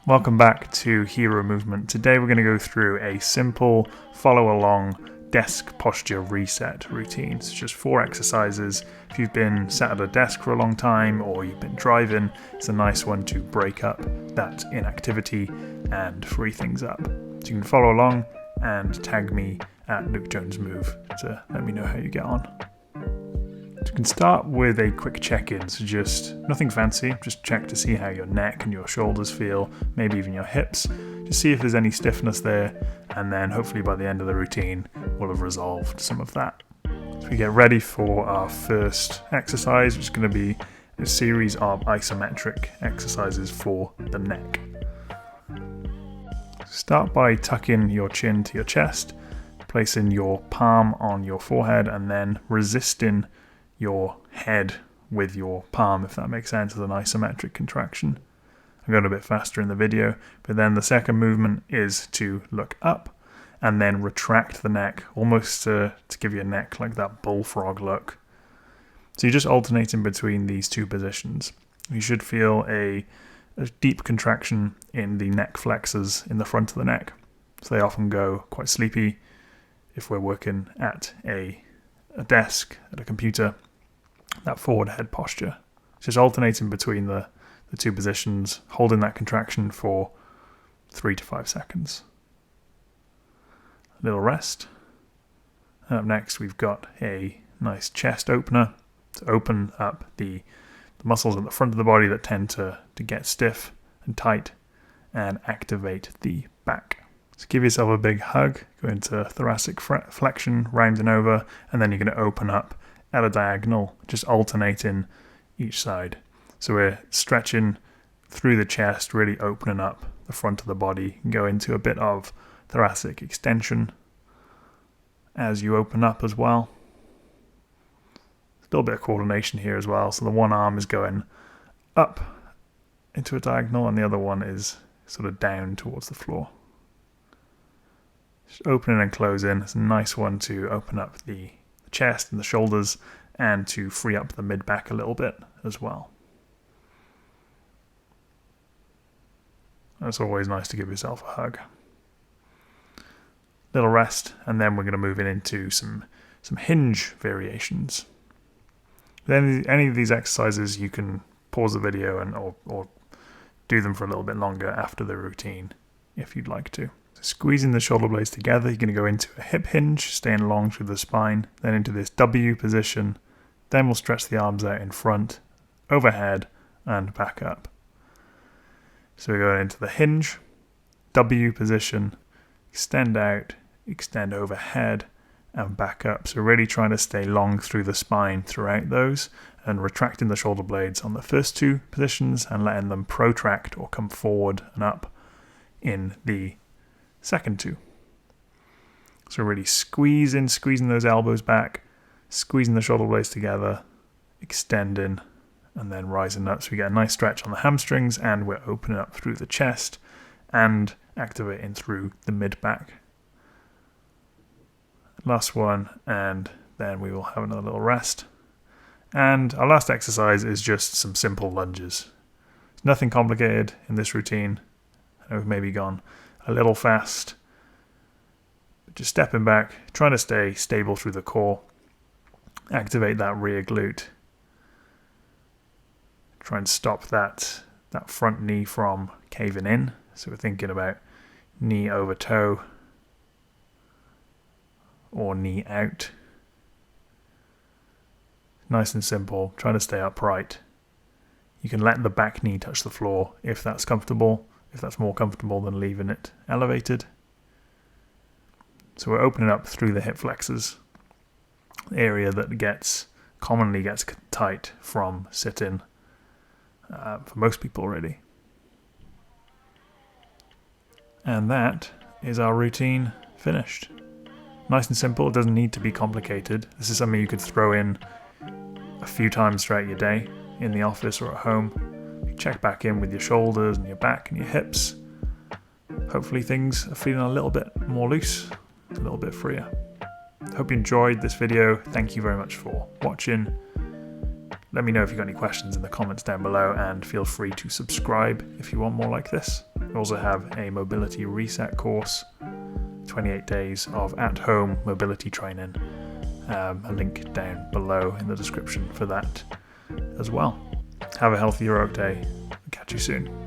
Welcome back to Hero Movement. Today we're going to go through a simple follow along desk posture reset routine. It's just 4 exercises. If you've been sat at a desk for a long time or you've been driving, it's a nice one to break up that inactivity and free things up. So you can follow along and tag me at Luke Jones Move to let me know how you get on. So you can start with a quick check-in, so just nothing fancy, just check to see how your neck and your shoulders feel, maybe even your hips, just see if there's any stiffness there, and then hopefully by the end of the routine we'll have resolved some of that. So we get ready for our first exercise, which is going to be a series of isometric exercises for the neck. Start by tucking your chin to your chest, placing your palm on your forehead, and then resisting your head with your palm, if that makes sense, as an isometric contraction. I'm going a bit faster in the video, but then the second movement is to look up and then retract the neck, almost to give you a neck like that bullfrog look. So you're just alternating between these two positions. You should feel a deep contraction in the neck flexors in the front of the neck. So they often go quite sleepy if we're working at a desk, at a computer, that forward head posture. Just alternating between the two positions, holding that contraction for 3 to 5 seconds. A little rest. And up next we've got a nice chest opener to open up the muscles at the front of the body that tend to get stiff and tight, and activate the back. So give yourself a big hug, go into thoracic flexion, rounding over, and then you're going to open up at a diagonal, just alternating each side. So we're stretching through the chest, really opening up the front of the body, and go into a bit of thoracic extension as you open up as well. A little bit of coordination here as well. So the one arm is going up into a diagonal and the other one is sort of down towards the floor. Just opening and closing. It's a nice one to open up the chest and the shoulders and to free up the mid-back a little bit as well. It's always nice to give yourself a hug. Little rest, and then we're going to move into some hinge variations. Then any of these exercises you can pause the video and or do them for a little bit longer after the routine if you'd like to. So squeezing the shoulder blades together, you're going to go into a hip hinge, staying long through the spine, then into this W position. Then we'll stretch the arms out in front, overhead, and back up. So we're going into the hinge, W position, extend out, extend overhead, and back up. So really trying to stay long through the spine throughout those, and retracting the shoulder blades on the first 2 positions and letting them protract or come forward and up in the second 2. So really squeezing those elbows back, squeezing the shoulder blades together, extending, and then rising up. So we get a nice stretch on the hamstrings, and we're opening up through the chest and activating through the mid-back. Last one, and then we will have another little rest. And our last exercise is just some simple lunges. There's nothing complicated in this routine. I know we've maybe gone a little fast. Just stepping back, trying to stay stable through the core. Activate that rear glute. Try and stop that front knee from caving in. So we're thinking about knee over toe or knee out. Nice and simple, trying to stay upright. You can let the back knee touch the floor if that's comfortable, if that's more comfortable than leaving it elevated. So we're opening up through the hip flexors, area that commonly gets tight from sitting, for most people really. And that is our routine finished. Nice and simple, it doesn't need to be complicated. This is something you could throw in a few times throughout your day, in the office or at home. You check back in with your shoulders and your back and your hips. Hopefully things are feeling a little bit more loose, a little bit freer. Hope you enjoyed this video. Thank you very much for watching. Let me know if you've got any questions in the comments down below, and feel free to subscribe if you want more like this. We also have a mobility reset course, 28 days of at-home mobility training. A link down below in the description for that as well. Have a healthy, heroic day. Catch you soon.